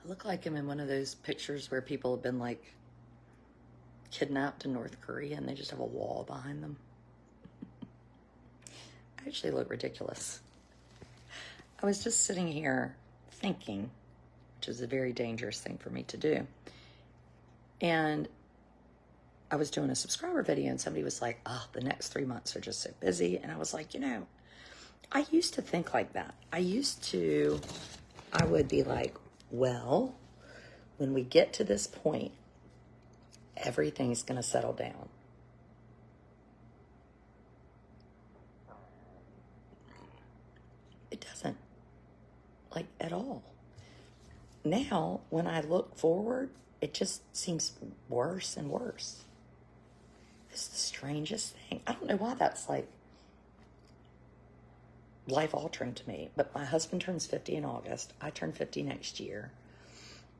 I look like I'm in one of those pictures where people have been like kidnapped in North Korea and they just have a wall behind them. I actually look ridiculous. I was just sitting here thinking, which is a very dangerous thing for me to do. And I was doing a subscriber video and somebody was like, oh, the next 3 months are just so busy. And I was like, I used to think like that. I would be like, well, when we get to this point, everything's going to settle down. It doesn't, like, at all. Now, when I look forward, it just seems worse and worse. It's the strangest thing. I don't know why that's like life-altering to me, but my husband turns 50 in August. I turn 50 next year.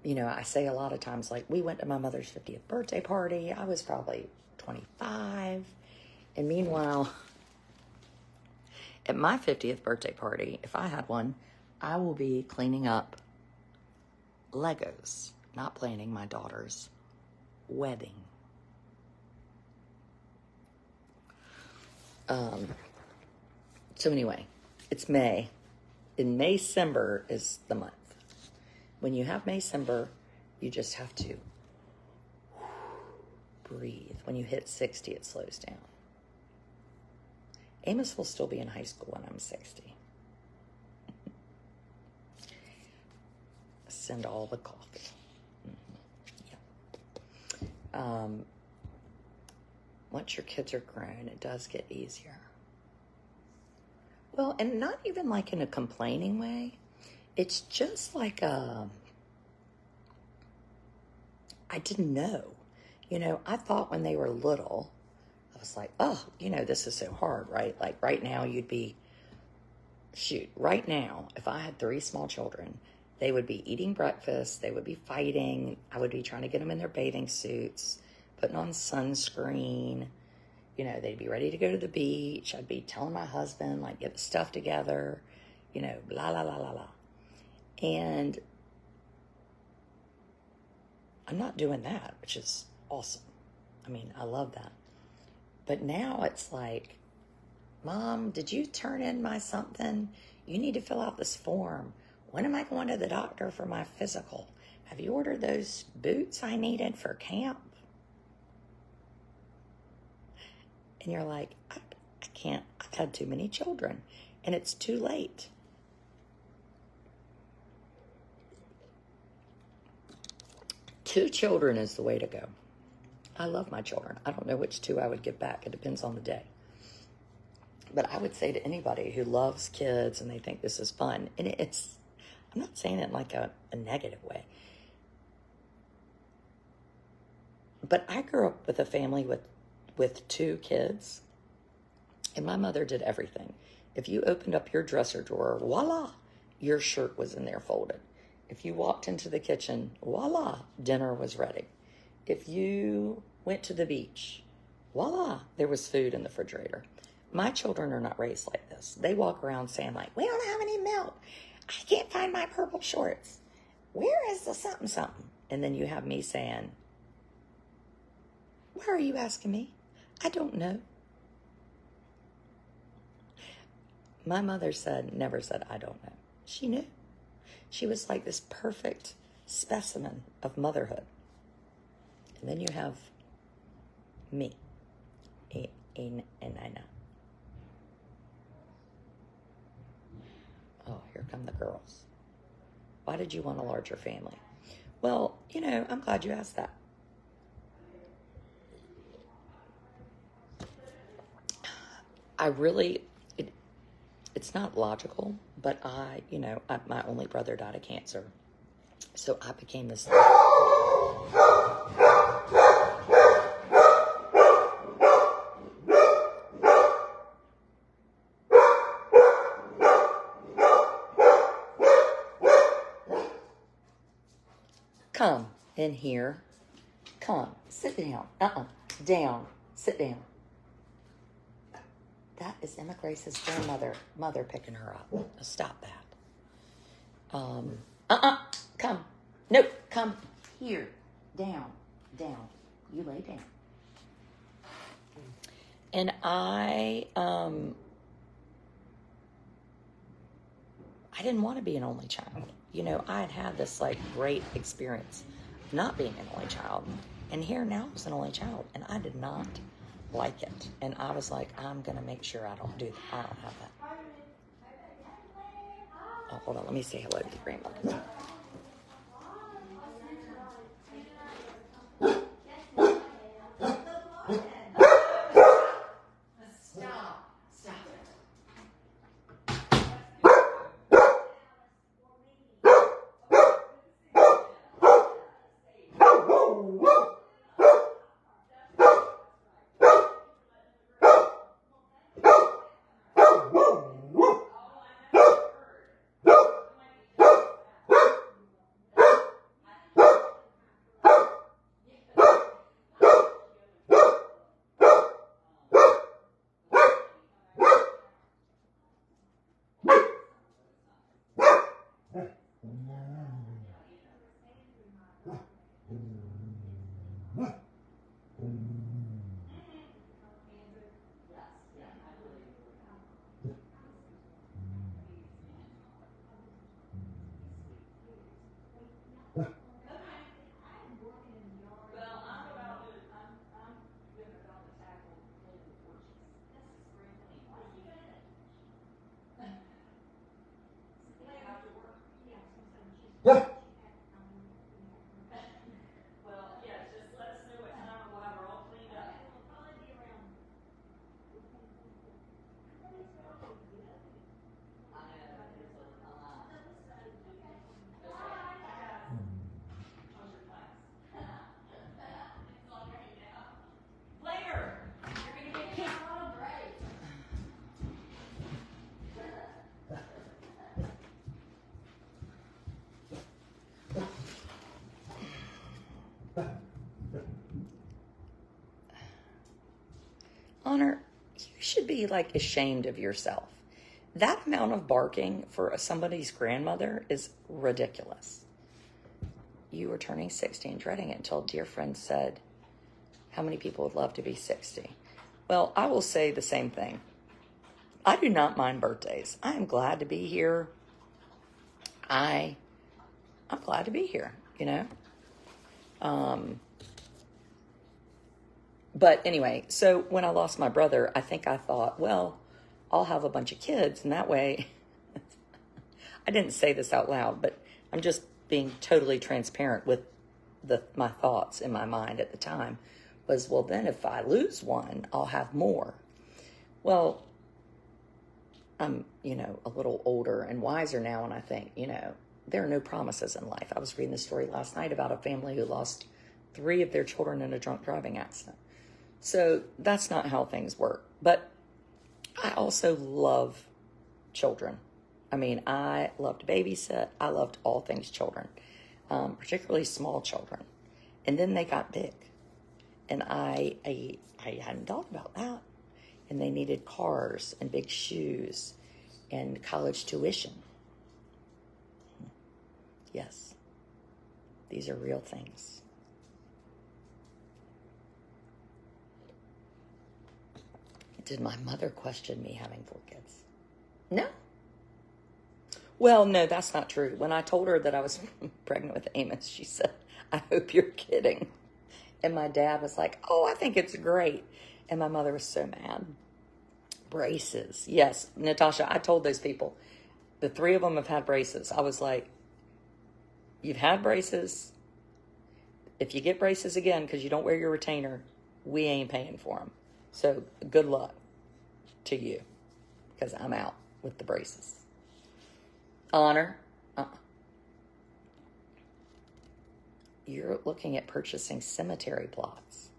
I say a lot of times, like, we went to my mother's 50th birthday party. I was probably 25. And meanwhile, at my 50th birthday party, if I had one, I will be cleaning up Legos, not planning my daughter's wedding. So anyway, it's May. And Maycember is the month. When you have Maycember, you just have to breathe. When you hit 60, it slows down. Amos will still be in high school when I'm 60. Send all the coffee. Yeah. Once your kids are grown, it does get easier. Well, and not even like in a complaining way. It's just like I didn't know. I thought when they were little, I was like, oh, this is so hard, right? Like right now right now, if I had 3 small children, they would be eating breakfast, they would be fighting, I would be trying to get them in their bathing suits, putting on sunscreen, they'd be ready to go to the beach, I'd be telling my husband, like, get the stuff together, blah, blah, blah, blah, blah. And I'm not doing that, which is awesome. I mean, I love that. But now it's like, Mom, did you turn in my something? You need to fill out this form. When am I going to the doctor for my physical? Have you ordered those boots I needed for camp? And you're like, I can't. I've had too many children, and it's too late. Two children is the way to go. I love my children. I don't know which 2 I would give back. It depends on the day. But I would say to anybody who loves kids and they think this is fun, and I'm not saying it in like a negative way. But I grew up with a family with 2 kids, and my mother did everything. If you opened up your dresser drawer, voila, your shirt was in there folded. If you walked into the kitchen, voila, dinner was ready. If you went to the beach, voila, there was food in the refrigerator. My children are not raised like this. They walk around saying like, we don't have any milk. I can't find my purple shorts. Where is the something something? And then you have me saying, why are you asking me? I don't know. My mother never said, I don't know. She knew. She was like this perfect specimen of motherhood. And then you have me. And I know. Oh, here come the girls. Why did you want a larger family? Well, I'm glad you asked that. It's not logical, but my only brother died of cancer. So I became this. Come in here. Come. Sit down. Down. Sit down. That is Emma Grace's mother picking her up. Stop that. Come. No. Come here. Down. Down. You lay down. And I didn't want to be an only child. You know, I had this like great experience of not being an only child. And here now I was an only child, and I did not like it. And I was like, I'm going to make sure I don't have that. Oh, hold on. Let me say hello to the grandmothers. Honor, you should be like ashamed of yourself. That amount of barking for somebody's grandmother is ridiculous. You were turning 60 and dreading it until a dear friend said, how many people would love to be 60? Well, I will say the same thing. I do not mind birthdays. I am glad to be here. I'm glad to be here, you know? But anyway, so when I lost my brother, I think I thought, well, I'll have a bunch of kids, and that way, I didn't say this out loud, but I'm just being totally transparent with my thoughts in my mind at the time was, well, then if I lose one, I'll have more. Well, I'm, a little older and wiser now, and I think, there are no promises in life. I was reading the story last night about a family who lost 3 of their children in a drunk driving accident. So that's not how things work. But I also love children. I mean, I love to babysit. I loved all things children, particularly small children. And then they got big. And I hadn't thought about that. And they needed cars and big shoes and college tuition. Yes, these are real things. Did my mother question me having 4 kids? No. Well, no, that's not true. When I told her that I was pregnant with Amos, she said, I hope you're kidding. And my dad was like, oh, I think it's great. And my mother was so mad. Braces. Yes, Natasha, I told those people. The 3 of them have had braces. I was like, you've had braces. If you get braces again because you don't wear your retainer, we ain't paying for them. So good luck to you, because I'm out with the braces. Honor, you're looking at purchasing cemetery plots.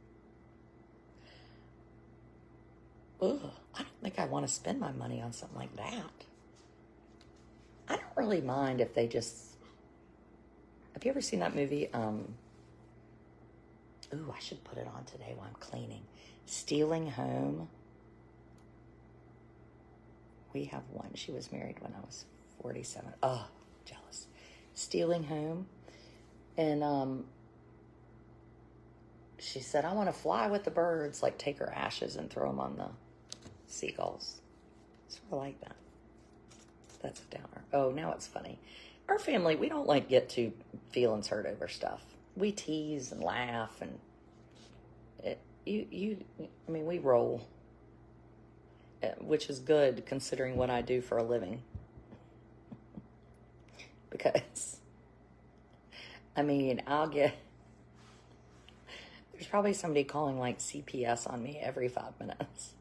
Ugh, I don't think I want to spend my money on something like that. I don't really mind if they just... Have you ever seen that movie? Ooh, I should put it on today while I'm cleaning. Stealing Home. We have one. She was married when I was 47. Oh, jealous. Stealing Home. And she said, I want to fly with the birds, like take her ashes and throw them on the seagulls. Sort of like that. That's a downer. Oh, now it's funny. Our family, we don't like get too feelings hurt over stuff. We tease and laugh, and I mean, we roll, which is good considering what I do for a living. Because, I mean, there's probably somebody calling like CPS on me every 5 minutes.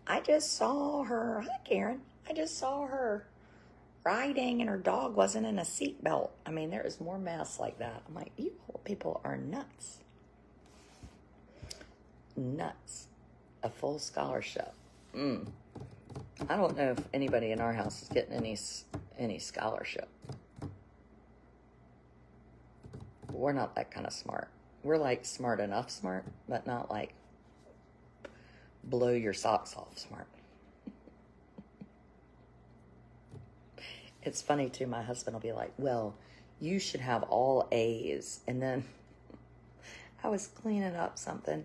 I just saw her, hi Karen, I just saw her riding and her dog wasn't in a seatbelt. I mean, there is more mess like that. I'm like, you people are nuts. Nuts. A full scholarship. I don't know if anybody in our house is getting any scholarship. We're not that kind of smart. We're like smart enough smart, but not like blow your socks off smart. It's funny too, my husband will be like, well, you should have all A's. And then I was cleaning up something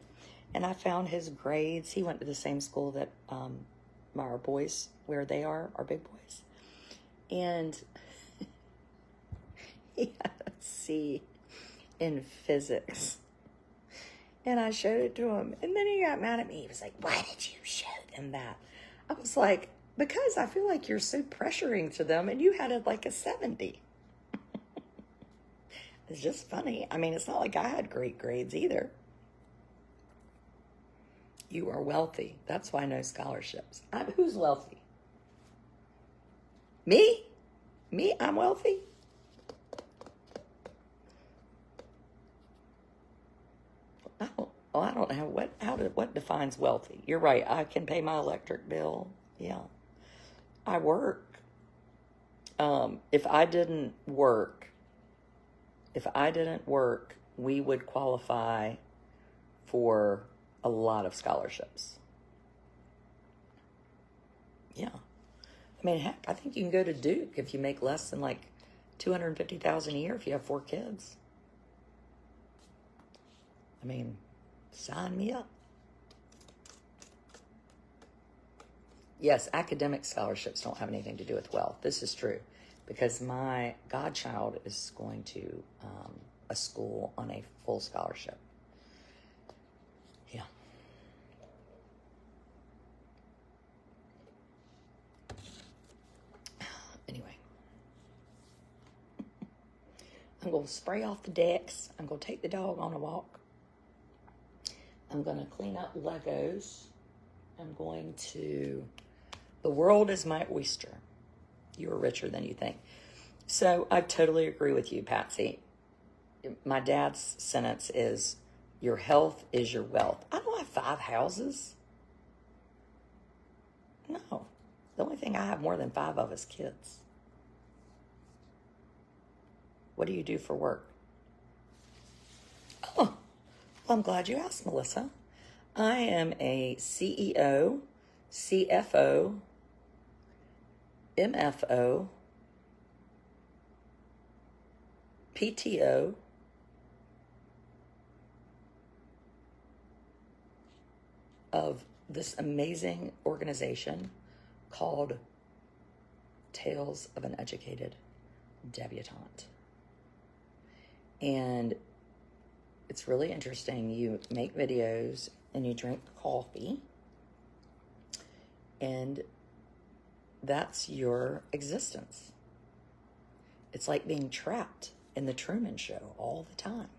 and I found his grades. He went to the same school that our boys, where they are, our big boys. And he had a C in physics. And I showed it to him. And then he got mad at me. He was like, why did you show them that? I was like, because I feel like you're so pressuring to them and you had it like a 70. It's just funny. I mean, it's not like I had great grades either. You are wealthy. That's why no scholarships. Who's wealthy? Me? Me? I'm wealthy? I don't know what defines wealthy. You're right. I can pay my electric bill. Yeah. I work. If I didn't work, we would qualify for a lot of scholarships. Yeah. I mean, heck, I think you can go to Duke if you make less than like $250,000 a year if you have 4 kids. I mean, sign me up. Yes, academic scholarships don't have anything to do with wealth. This is true because my godchild is going to a school on a full scholarship. Yeah. Anyway. I'm going to spray off the decks. I'm going to take the dog on a walk. I'm going to clean up Legos. I'm going to... The world is my oyster. You are richer than you think. So I totally agree with you, Patsy. My dad's sentence is, your health is your wealth. I don't have 5 houses. No. The only thing I have more than 5 of is kids. What do you do for work? Oh, well, I'm glad you asked, Melissa. I am a CEO, CFO, MFO, PTO, of this amazing organization called Tales of an Educated Debutante. And it's really interesting. You make videos and you drink coffee, and that's your existence. It's like being trapped in the Truman Show all the time.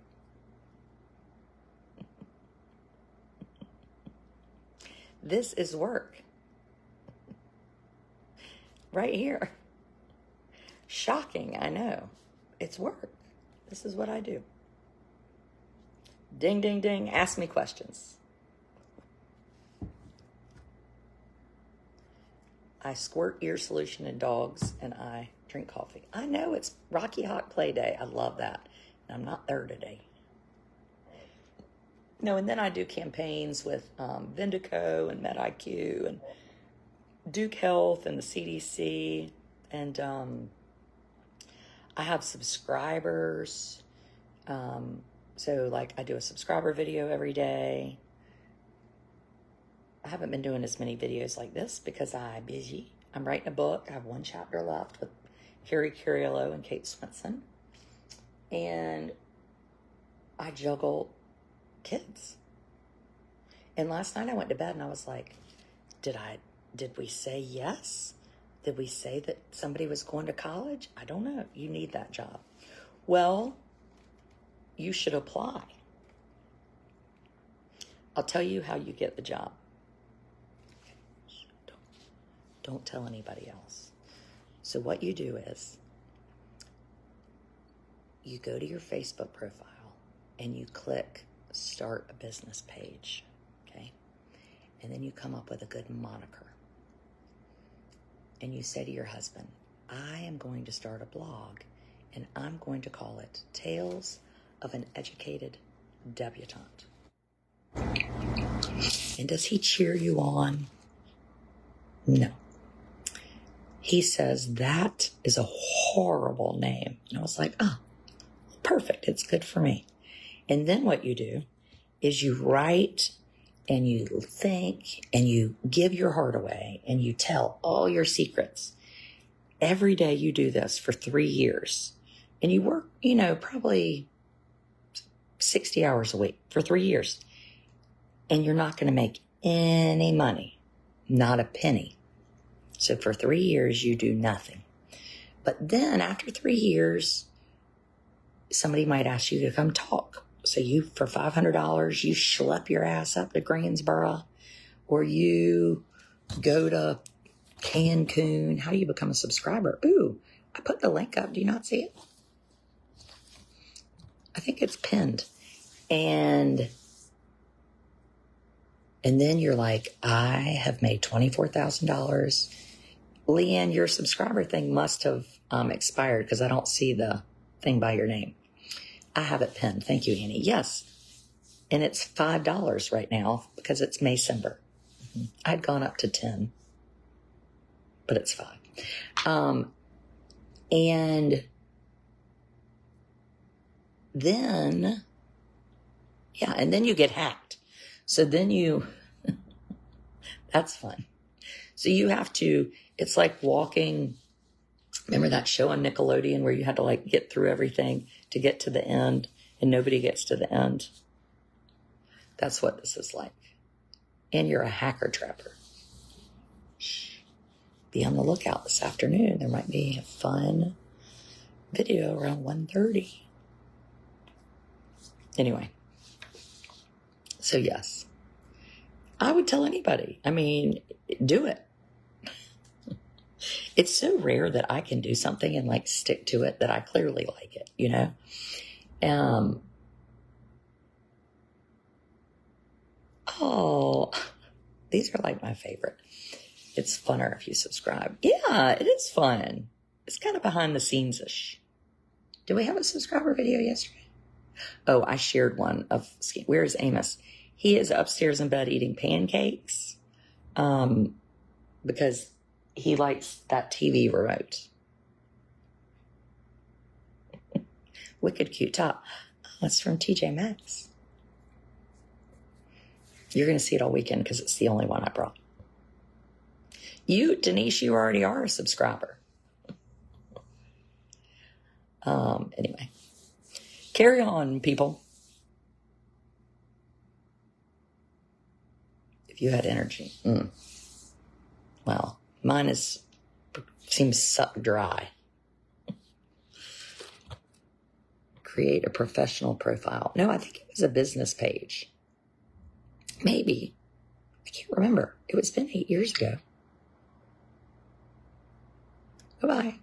This is work. Right here. Shocking, I know. It's work. This is what I do. Ding, ding, ding. Ask me questions. I squirt ear solution in dogs and I drink coffee. I know it's Rocky Hot Play Day. I love that. And I'm not there today. No, and then I do campaigns with Vindico and MedIQ and Duke Health and the CDC. And I have subscribers. So like I do a subscriber video every day. I haven't been doing as many videos like this because I'm busy. I'm writing a book. I have one chapter left with Carrie Curiello and Kate Swenson. And I juggle kids. And last night I went to bed and I was like, did we say yes? Did we say that somebody was going to college? I don't know. You need that job. Well, you should apply. I'll tell you how you get the job. Don't tell anybody else. So what you do is you go to your Facebook profile and you click start a business page, okay? And then you come up with a good moniker. And you say to your husband, I am going to start a blog and I'm going to call it Tales of an Educated Debutante. And does he cheer you on? No. He says, that is a horrible name. And I was like, oh, perfect. It's good for me. And then what you do is you write and you think and you give your heart away and you tell all your secrets. Every day you do this for 3 years. And you work, probably 60 hours a week for 3 years. And you're not going to make any money, not a penny. So for 3 years, you do nothing. But then after 3 years, somebody might ask you to come talk. So you, for $500, you schlep your ass up to Greensboro, or you go to Cancun. How do you become a subscriber? Ooh, I put the link up. Do you not see it? I think it's pinned. And then you're like, I have made $24,000. Leanne, your subscriber thing must have expired because I don't see the thing by your name. I have it pinned. Thank you, Annie. Yes. And it's $5 right now because it's Maycember. I'd gone up to 10, but it's $5. And then you get hacked. So then that's fun. So you have to, it's like walking, remember that show on Nickelodeon where you had to like get through everything to get to the end and nobody gets to the end? That's what this is like. And you're a hacker trapper. Shh. Be on the lookout this afternoon. There might be a fun video around 1:30. Anyway. So yes, I would tell anybody. I mean, do it. It's so rare that I can do something and like stick to it that I clearly like it, Oh, these are like my favorite. It's funner if you subscribe. Yeah, it is fun. It's kind of behind the scenes-ish. Did we have a subscriber video yesterday? Oh, I shared one of, where's Amos? He is upstairs in bed eating pancakes because he likes that TV remote. Wicked cute top. Oh, it's from TJ Maxx. You're going to see it all weekend because it's the only one I brought. You, Denise, you already are a subscriber. Anyway. Carry on, people. If you had energy. Well, mine seems sucked dry. Create a professional profile. No, I think it was a business page. Maybe. I can't remember. It's been 8 years ago. Bye-bye.